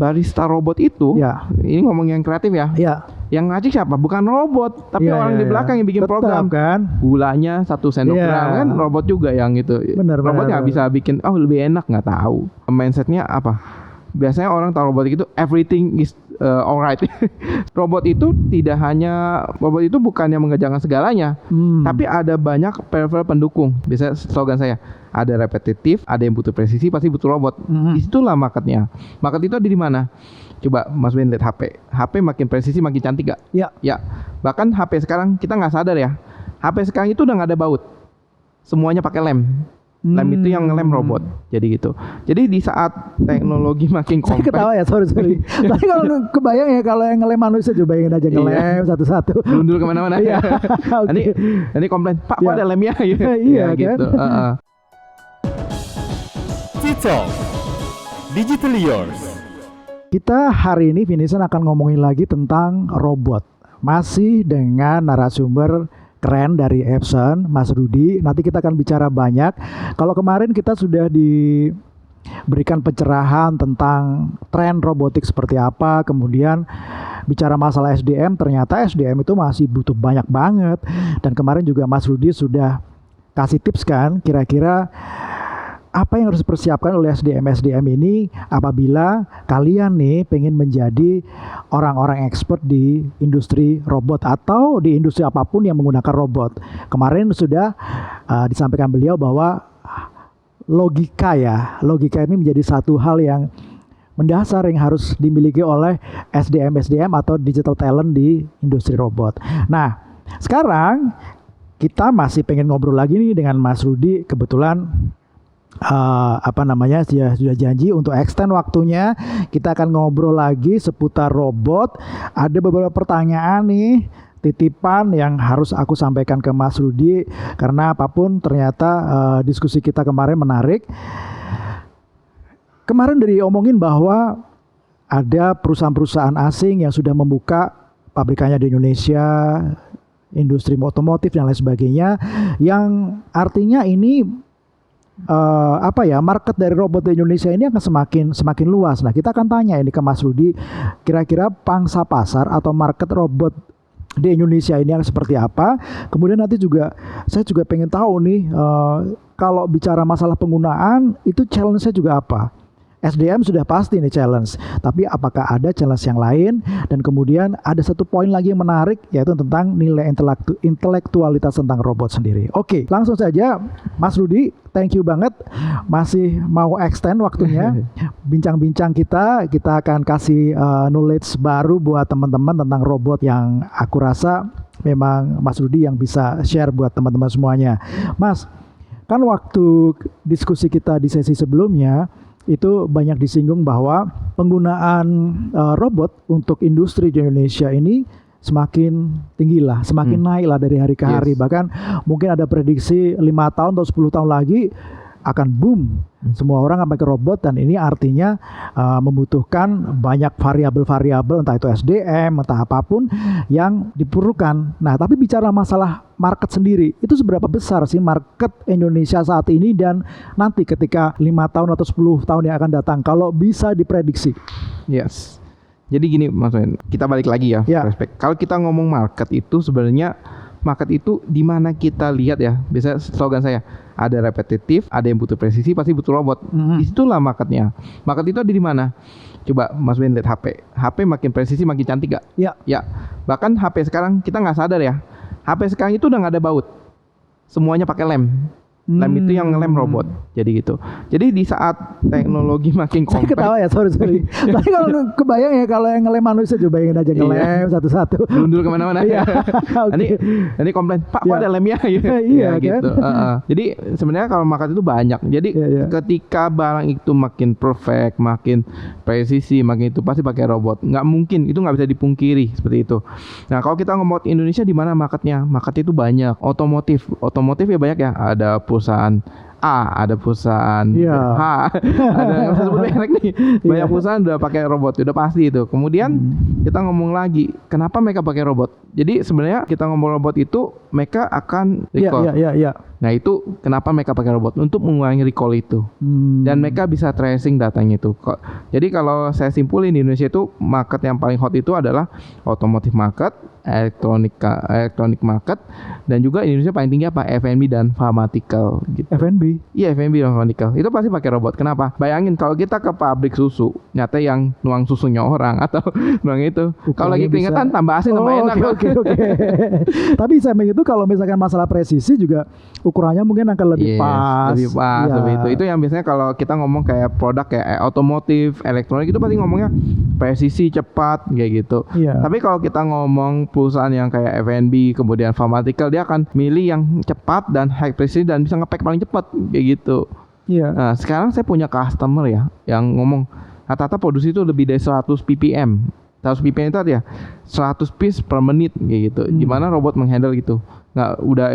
barista robot itu, ini ngomong yang kreatif ya. Yang ngacik siapa? Bukan robot, tapi orang di belakang yang bikin program kan. Gulanya 1 sendok gram kan robot juga yang itu. Robot nggak bisa bikin lebih enak, nggak tahu. Mindsetnya apa? Biasanya orang tahu robot itu everything is alright. Robot itu robot itu bukannya mengerjakan segalanya, tapi ada banyak peripheral pendukung. Biasanya slogan saya, ada repetitif, ada yang butuh presisi, pasti butuh robot. Disitulah marketnya. Market itu ada di mana? Coba Mas Ben lihat HP. HP makin presisi makin cantik gak? Ya. Bahkan HP sekarang kita nggak sadar ya. HP sekarang itu udah nggak ada baut. Semuanya pakai lem. Lem itu yang ngelem robot. Jadi gitu. Jadi di saat teknologi makin kompleks. Saya ketawa ya, sorry. Tapi kalau kebayang ya kalau yang ngelem manusia, coba bayangin aja ngelem satu-satu. Belum kemana-mana. Ini komplain, Pak, kok ada lemnya? Iya gitu. Cicol Digital Yours. Kita hari ini Vincent akan ngomongin lagi tentang robot. Masih dengan narasumber keren dari Epson, Mas Rudy. Nanti kita akan bicara banyak. Kalau kemarin kita sudah diberikan pencerahan tentang tren robotik seperti apa, kemudian bicara masalah SDM, ternyata SDM itu masih butuh banyak banget. Dan kemarin juga Mas Rudy sudah kasih tips kan, kira-kira apa yang harus dipersiapkan oleh SDM ini apabila kalian nih pengen menjadi orang-orang expert di industri robot atau di industri apapun yang menggunakan robot. Kemarin sudah disampaikan beliau bahwa logika ini menjadi satu hal yang mendasar yang harus dimiliki oleh SDM atau digital talent di industri robot. Nah, sekarang kita masih pengen ngobrol lagi nih dengan Mas Rudy. Kebetulan sudah janji untuk extend waktunya. Kita akan ngobrol lagi seputar robot. Ada beberapa pertanyaan nih, titipan yang harus aku sampaikan ke Mas Rudy, karena apapun ternyata diskusi kita kemarin menarik. Kemarin diomongin bahwa ada perusahaan-perusahaan asing yang sudah membuka pabrikannya di Indonesia, industri otomotif dan lain sebagainya, yang artinya ini market dari robot di Indonesia ini akan semakin luas. Nah, kita akan tanya ini ke Mas Rudy, kira-kira pangsa pasar atau market robot di Indonesia ini seperti apa. Kemudian nanti saya juga pengen tahu nih, kalau bicara masalah penggunaan itu challenge-nya juga apa. SDM sudah pasti nih challenge, tapi apakah ada challenge yang lain? Dan kemudian ada satu poin lagi yang menarik, yaitu tentang nilai intelektualitas tentang robot sendiri. Oke, langsung saja Mas Rudy, thank you banget masih mau extend waktunya bincang-bincang kita akan kasih knowledge baru buat teman-teman tentang robot yang aku rasa memang Mas Rudy yang bisa share buat teman-teman semuanya. Mas, kan waktu diskusi kita di sesi sebelumnya itu banyak disinggung bahwa penggunaan robot untuk industri di Indonesia ini semakin tinggi lah, semakin naik lah dari hari ke hari. Bahkan mungkin ada prediksi 5 tahun atau 10 tahun lagi akan boom. Semua orang akan pakai robot, dan ini artinya membutuhkan banyak variabel-variabel, entah itu SDM, entah apapun yang diperlukan. Nah, tapi bicara masalah market sendiri, itu seberapa besar sih market Indonesia saat ini dan nanti ketika 5 tahun atau 10 tahun yang akan datang, kalau bisa diprediksi? Yes. Jadi gini Mas Ben, kita balik lagi ya. Kalau kita ngomong market itu sebenarnya market itu di mana kita lihat ya. Biasanya slogan saya, ada repetitif, ada yang butuh presisi, pasti butuh robot. Disitulah marketnya. Market itu ada di mana? Coba Mas Ben lihat HP. HP makin presisi makin cantik gak? Ya. Bahkan HP sekarang kita nggak sadar ya. HP sekarang itu udah nggak ada baut. Semuanya pakai lem. Lem itu yang ngelem robot. Jadi gitu. Jadi di saat teknologi makin kompleks. Saya ketawa ya, sorry. Tapi kalau kebayang ya kalau yang ngelem manusia, coba bayangin aja ngelem satu-satu. Belum kemana-mana. Ini komplain, Pak, kok ada lemnya? Gitu. Jadi sebenarnya kalau market itu banyak. Jadi ketika barang itu makin perfect, makin presisi, makin itu pasti pakai robot. Nggak mungkin, itu nggak bisa dipungkiri seperti itu. Nah, kalau kita ngomong Indonesia di mana marketnya? Market itu banyak. Otomotif ya banyak ya. Ada perusahaan A, ada perusahaan H, ada yang saya sebut merek nih. Banyak perusahaan udah pakai robot, udah pasti itu. Kemudian kita ngomong lagi, kenapa mereka pakai robot? Jadi sebenarnya kita ngomong robot itu, mereka akan recall. Nah itu kenapa mereka pakai robot? Untuk mengurangi recall itu. Dan mereka bisa tracing datanya itu. Jadi kalau saya simpulin di Indonesia itu market yang paling hot itu adalah otomotif market, elektronik market, dan juga Indonesia paling tinggi apa? F&B dan pharmaceutical gitu. F&B? Iya, F&B dan pharmaceutical. Itu pasti pakai robot. Kenapa? Bayangin kalau kita ke pabrik susu, nyata yang nuang susunya orang atau nuang itu. Kalau lagi keringetan tambah asin tambah enak. Oke. Tapi saya itu kalau misalkan masalah presisi juga ukurannya mungkin akan lebih pas. Lebih pas, lebih itu. Itu yang biasanya kalau kita ngomong kayak produk kayak otomotif, elektronik itu pasti ngomongnya presisi, cepat kayak gitu. Tapi kalau kita ngomong perusahaan yang kayak F&B kemudian pharmaceutical, dia akan milih yang cepat dan high precision dan bisa nge-pack paling cepat kayak gitu. Nah, sekarang saya punya customer ya yang ngomong rata-rata produksi itu lebih dari 100 ppm. 100 ppm itu ya 100 piece per menit kayak gitu. Gimana robot menghandle gitu? Nggak udah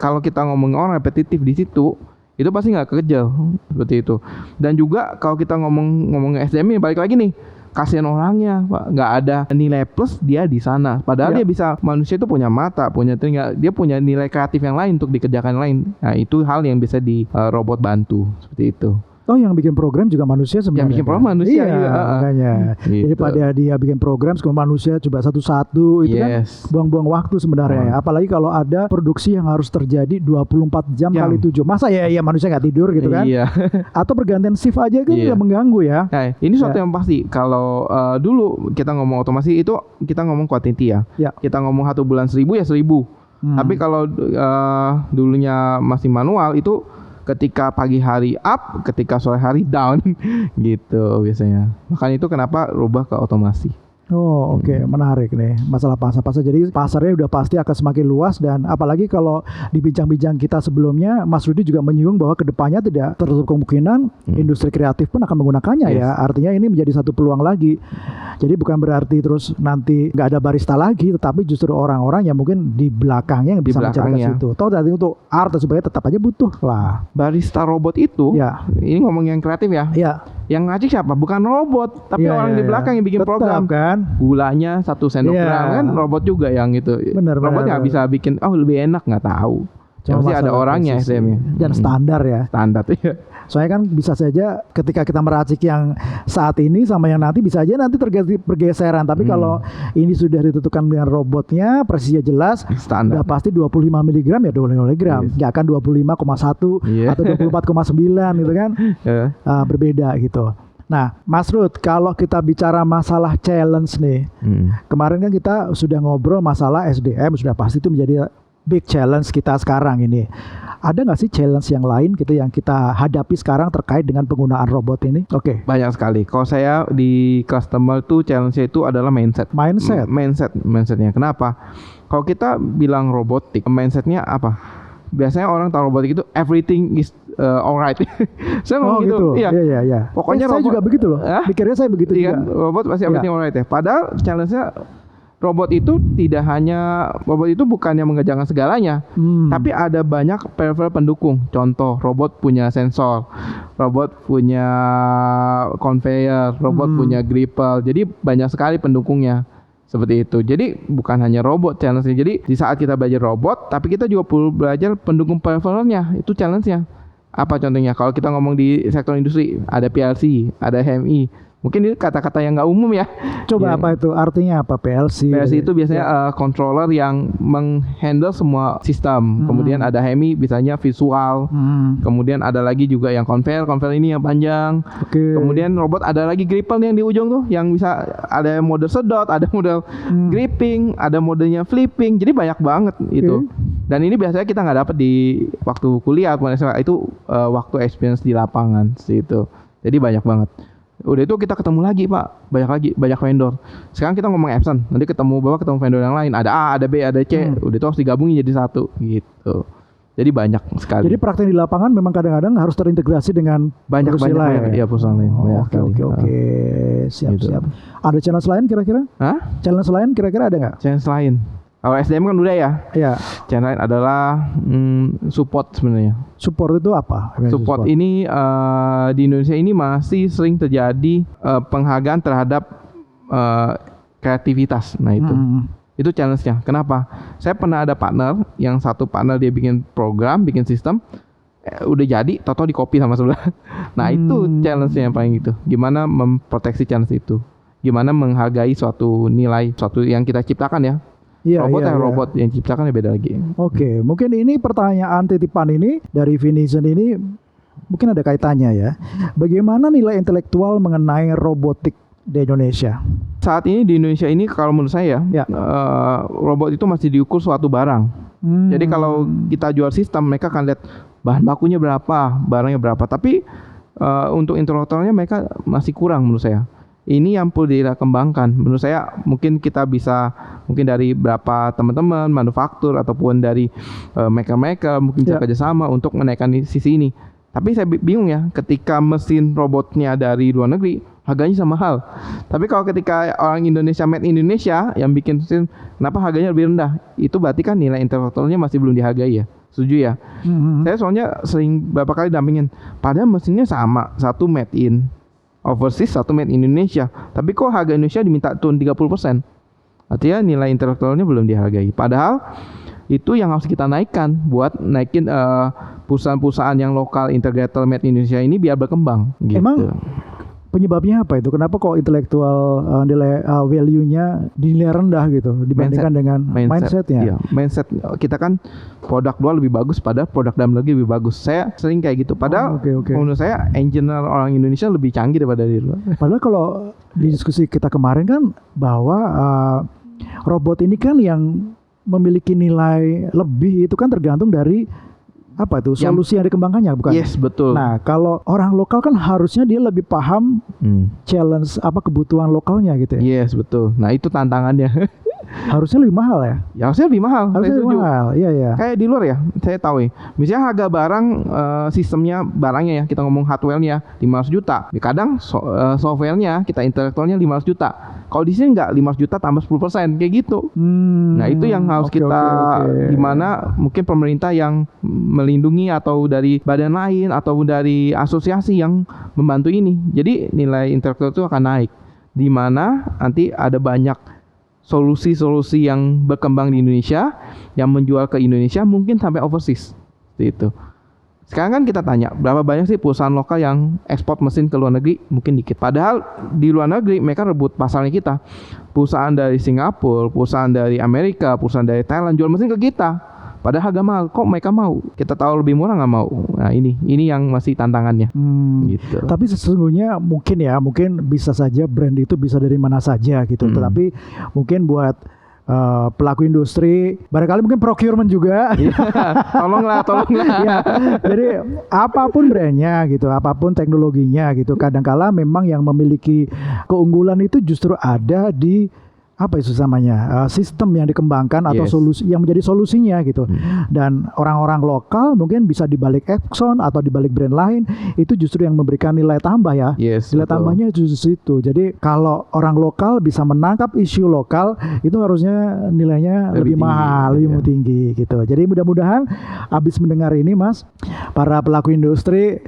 kalau kita ngomong orang repetitif di situ itu pasti nggak kekejar seperti itu. Dan juga kalau kita ngomong SDM ini balik lagi nih, kasihan orangnya Pak, nggak ada nilai plus dia di sana. Padahal dia bisa, manusia itu punya mata, punya telinga, dia punya nilai kreatif yang lain untuk dikerjakan lain. Nah itu hal yang bisa di robot bantu seperti itu. Oh, yang bikin program juga manusia sebenarnya. Yang bikin program manusia. Iya, makanya. Gitu. Daripada dia bikin program semua manusia coba satu-satu itu kan buang-buang waktu sebenarnya ya. Apalagi kalau ada produksi yang harus terjadi 24 jam kali 7. Masa ya manusia nggak tidur gitu kan? Iya. Atau bergantian shift aja kan juga mengganggu ya. Nah, ini suatu yang pasti. Kalau dulu kita ngomong otomasi itu kita ngomong quantity ya. Kita ngomong 1 bulan 1000 ya 1000. Tapi kalau dulunya masih manual itu ketika pagi hari up, ketika sore hari down gitu biasanya. Makanya itu kenapa rubah ke otomasi. Oh oke. Menarik nih masalah pasar. Jadi pasarnya udah pasti akan semakin luas, dan apalagi kalau di bincang-bincang kita sebelumnya Mas Rudi juga menyinggung bahwa kedepannya tidak tertutup kemungkinan industri kreatif pun akan menggunakannya ya. Artinya ini menjadi satu peluang lagi. Jadi bukan berarti terus nanti nggak ada barista lagi, tetapi justru orang-orang yang mungkin di belakangnya yang bisa mencari ke situ. Toh dari untuk art supaya tetap aja butuh lah. Barista robot itu, ini ngomong yang kreatif ya. Yang ngacik siapa? Bukan robot, tapi orang di belakang yang bikin program kan. Gulanya 1 sendok gram kan robot juga yang itu. Robot nggak bisa bikin lebih enak, nggak tahu. Pasti ada orangnya SDM-nya. Dan standar ya. Standar ya. Soalnya kan bisa saja ketika kita meracik yang saat ini sama yang nanti bisa aja nanti terjadi pergeseran. Tapi kalau ini sudah ditentukan dengan robotnya, presisinya jelas, standar. Udah pasti 25 mg ya 25 mg. Nggak akan 25,1 atau 24,9 gitu kan. Berbeda gitu. Nah, Mas Ruth, kalau kita bicara masalah challenge nih, kemarin kan kita sudah ngobrol masalah SDM, sudah pasti itu menjadi big challenge kita sekarang ini. Ada nggak sih challenge yang lain gitu yang kita hadapi sekarang terkait dengan penggunaan robot ini? Banyak sekali. Kalau saya di customer tuh challenge-nya itu adalah mindsetnya. Kenapa? Kalau kita bilang robotik, mindsetnya apa? Biasanya orang tahu robotik itu everything is alright. Saya ngomong gitu. Iya. Pokoknya saya juga begitu loh. Mikirnya saya begitu juga. Kan? Robot pasti everything alright ya. Padahal challenge-nya robot itu bukan yang mengerjakan segalanya, tapi ada banyak peripheral pendukung. Contoh, robot punya sensor, robot punya conveyor, robot punya gripper. Jadi banyak sekali pendukungnya. Seperti itu. Jadi bukan hanya robot challenge-nya. Jadi di saat kita belajar robot, tapi kita juga perlu belajar pendukung peripheralnya. Itu challenge-nya. Apa contohnya? Kalau kita ngomong di sektor industri, ada PLC, ada HMI. Mungkin ini kata-kata yang nggak umum ya. Coba apa itu? Artinya apa PLC? PLC itu biasanya controller yang menghandle semua sistem. Kemudian ada HMI, biasanya visual. Kemudian ada lagi juga yang conveyor ini yang panjang. Kemudian robot ada lagi gripper yang di ujung tuh, yang bisa ada mode sedot, ada mode gripping, ada modenya flipping. Jadi banyak banget itu. Dan ini biasanya kita nggak dapat di waktu kuliah, itu waktu experience di lapangan situ. Jadi banyak banget. Udah itu kita ketemu lagi Pak, banyak vendor. Sekarang kita ngomong Epson, nanti ketemu vendor yang lain. Ada A, ada B, ada C. Udah itu harus digabungin jadi satu gitu. Jadi banyak sekali. Jadi praktek di lapangan memang kadang-kadang harus terintegrasi dengan banyak lain. Iya, perusahaan lain. Oke. Siap. Ada challenge lain kira-kira? Challenge lain kira-kira ada nggak? Challenge lain. Kalau SDM kan udah ya. Iya. Yang lain adalah support sebenarnya. Support itu apa? Support ini di Indonesia ini masih sering terjadi penghargaan terhadap kreativitas. Nah itu challenge-nya. Kenapa? Saya pernah ada partner, yang satu partner dia bikin program, bikin sistem, udah jadi, tau-tau di copy sama sebelah. Nah itu challenge-nya yang paling gitu. Gimana memproteksi challenge itu? Gimana menghargai suatu nilai, suatu yang kita ciptakan ya. Robot yang ciptakan beda lagi. Oke, mungkin ini pertanyaan titipan ini dari Vinison ini mungkin ada kaitannya ya. Bagaimana nilai intelektual mengenai robotik di Indonesia? Saat ini di Indonesia ini kalau menurut saya robot itu masih diukur suatu barang. Jadi kalau kita jual sistem, mereka akan lihat bahan bakunya berapa, barangnya berapa. Tapi untuk intelektualnya mereka masih kurang menurut saya. Ini yang perlu dikembangkan. Menurut saya mungkin kita bisa dari berapa teman-teman manufaktur ataupun dari maker-maker mungkin bisa kerjasama untuk menaikkan sisi ini. Tapi saya bingung ya, ketika mesin robotnya dari luar negeri harganya sama mahal. Tapi kalau ketika orang Indonesia made in Indonesia yang bikin mesin, kenapa harganya lebih rendah? Itu berarti kan nilai intelektualnya masih belum dihargai ya. Setuju ya? Saya soalnya sering beberapa kali dampingin, padahal mesinnya sama, satu made in overseas, satu made in Indonesia, tapi kok harga Indonesia diminta turun 30%. Artinya nilai intelektualnya belum dihargai. Padahal itu yang harus kita naikkan, buat naikin perusahaan-perusahaan yang lokal integrator made in Indonesia ini biar berkembang gitu. Emang penyebabnya apa itu? Kenapa kok intelektual nilai value-nya dinilai rendah gitu dibandingkan dengan mindset-nya? Iya, mindset kita kan produk luar lebih bagus pada produk dalam negeri lebih bagus. Saya sering kayak gitu. Padahal menurut saya engineer orang Indonesia lebih canggih daripada di luar. Padahal kalau di diskusi kita kemarin kan bahwa robot ini kan yang memiliki nilai lebih itu kan tergantung dari apa itu solusi yang dikembangkannya, bukan? Yes, betul. Nah, kalau orang lokal kan harusnya dia lebih paham challenge kebutuhan lokalnya gitu ya. Yes, betul. Nah, itu tantangannya. Harusnya lebih mahal ya? Ya harusnya lebih mahal. Harusnya lebih mahal, iya. Kayak di luar ya, saya tahu ya. Misalnya harga barang, sistemnya, barangnya ya, kita ngomong hardware-nya 500 juta. Kadang software-nya, kita intelektualnya 500 juta. Kalau di sini enggak, 500 juta tambah 10%, kayak gitu. Nah itu yang harus gimana mungkin pemerintah yang melindungi atau dari badan lain atau dari asosiasi yang membantu ini. Jadi nilai intelektual itu akan naik. Di mana nanti ada banyak solusi-solusi yang berkembang di Indonesia yang menjual ke Indonesia mungkin sampai overseas itu. Sekarang kan kita tanya berapa banyak sih perusahaan lokal yang ekspor mesin ke luar negeri, mungkin dikit. Padahal di luar negeri mereka rebut pasarnya kita. Perusahaan dari Singapura, perusahaan dari Amerika, perusahaan dari Thailand jual mesin ke kita. Padahal harga mahal, kok mereka mau? Kita tahu lebih murah nggak mau. Nah ini yang masih tantangannya. Gitu. Tapi sesungguhnya mungkin bisa saja brand itu bisa dari mana saja gitu. Tetapi mungkin buat pelaku industri, barangkali mungkin procurement juga. Tolonglah. Ya, jadi apapun brandnya gitu, apapun teknologinya gitu, kadangkala memang yang memiliki keunggulan itu justru ada di apa itu namanya sistem yang dikembangkan atau solusi yang menjadi solusinya gitu. Dan orang-orang lokal mungkin bisa dibalik Exxon atau dibalik brand lain itu justru yang memberikan nilai tambah ya. Nilai tambahnya justru itu. Jadi kalau orang lokal bisa menangkap isu lokal itu harusnya nilainya lebih mahal, lebih tinggi gitu. Jadi mudah-mudahan habis mendengar ini Mas, para pelaku industri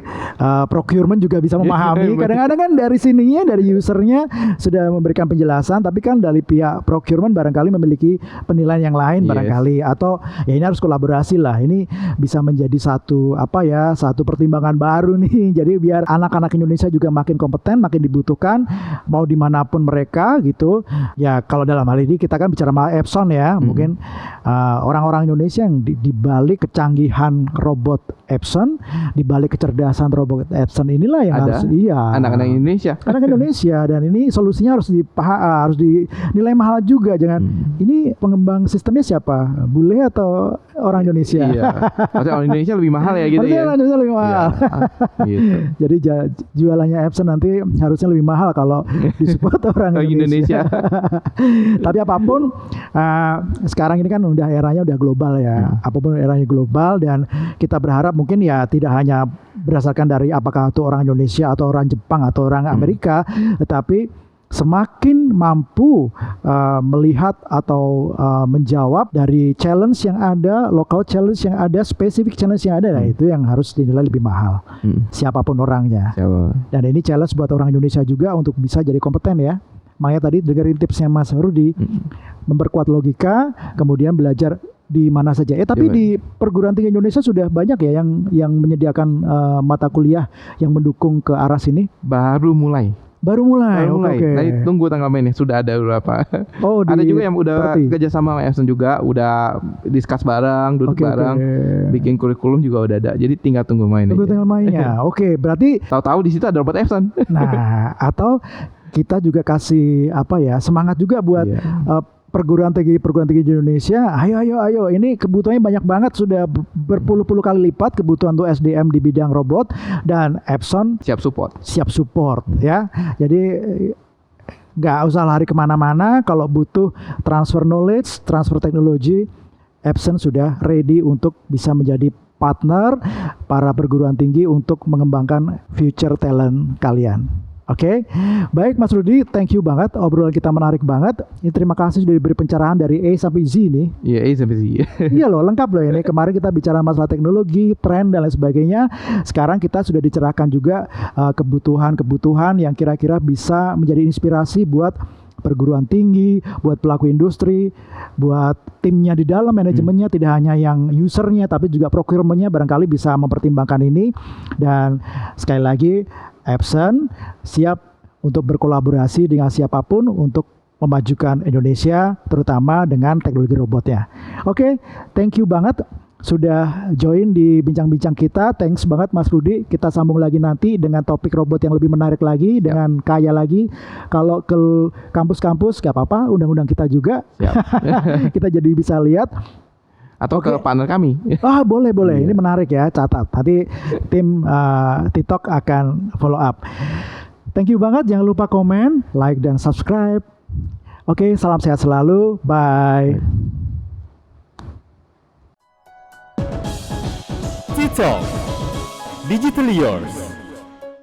procurement juga bisa memahami. Kadang-kadang kan dari sininya, dari usernya sudah memberikan penjelasan, tapi kan dari pihak procurement barangkali memiliki penilaian yang lain barangkali, atau ya ini harus kolaborasi lah. Ini bisa menjadi satu pertimbangan baru nih. Jadi biar anak-anak Indonesia juga makin kompeten, makin dibutuhkan mau dimanapun mereka gitu. Ya kalau dalam hal ini kita kan bicara Epson ya, mungkin orang-orang Indonesia yang dibalik kecanggihan robot Epson, dibalik kecerdasan robot Epson inilah yang harus anak-anak Indonesia. Anak Indonesia, dan ini solusinya harus dinilai mahal juga. Jangan ini pengembang sistemnya siapa? Bule atau orang Indonesia? Iya. Maksudnya orang Indonesia lebih mahal ya gitu ya. Orang Indonesia lebih mahal. Gitu. Jadi jualannya Epson nanti harusnya lebih mahal kalau disupport orang Indonesia. Tapi apapun sekarang ini kan udah eranya udah global ya. Apapun eranya global, dan kita berharap mungkin ya tidak hanya berdasarkan dari apakah itu orang Indonesia atau orang Jepang atau orang Amerika, tetapi semakin mampu melihat atau menjawab dari challenge yang ada, local challenge yang ada, spesifik challenge yang ada, nah itu yang harus dinilai lebih mahal. Siapapun orangnya. Dan ini challenge buat orang Indonesia juga untuk bisa jadi kompeten ya. Makanya tadi dengerin tipsnya Mas Rudi, memperkuat logika, kemudian belajar di mana saja. Tapi di perguruan tinggi Indonesia sudah banyak ya yang menyediakan mata kuliah yang mendukung ke arah sini. Baru mulai. Oke. Tadi tunggu tanggal mainnya sudah ada beberapa. Ada juga yang udah kerja sama Epson juga, udah discuss bareng, duduk bareng, bikin kurikulum juga udah ada. Jadi tinggal tunggu mainnya. Oke, berarti tahu-tahu di situ ada robot Epson. Nah, atau kita juga kasih semangat juga buat perguruan tinggi di Indonesia. Ayo, ini kebutuhannya banyak banget, sudah berpuluh-puluh kali lipat kebutuhan untuk SDM di bidang robot, dan Epson siap support ya. Jadi nggak usah lari kemana-mana. Kalau butuh transfer knowledge, transfer teknologi, Epson sudah ready untuk bisa menjadi partner para perguruan tinggi untuk mengembangkan future talent kalian. Oke, baik Mas Rudi, thank you banget, obrolan kita menarik banget. Ini terima kasih sudah diberi pencerahan dari A sampai Z nih. Iya, A sampai Z. Iya loh, lengkap loh ini. Kemarin kita bicara masalah teknologi, tren dan lain sebagainya. Sekarang kita sudah dicerahkan juga kebutuhan-kebutuhan yang kira-kira bisa menjadi inspirasi buat perguruan tinggi, buat pelaku industri, buat timnya di dalam, manajemennya, tidak hanya yang usernya tapi juga procurement-nya barangkali bisa mempertimbangkan ini. Dan sekali lagi, Epson siap untuk berkolaborasi dengan siapapun untuk memajukan Indonesia, terutama dengan teknologi robotnya. Oke, thank you banget sudah join di bincang-bincang kita. Thanks banget Mas Rudi. Kita sambung lagi nanti dengan topik robot yang lebih menarik lagi, dengan kaya lagi. Kalau ke kampus-kampus gak apa-apa, undang-undang kita juga. Kita jadi bisa lihat. Atau ke partner kami. Boleh. Ini menarik ya, catat. Nanti tim TikTok akan follow up. Thank you banget. Jangan lupa komen, like, dan subscribe. Oke, salam sehat selalu. Bye. TikTok Digital Yours.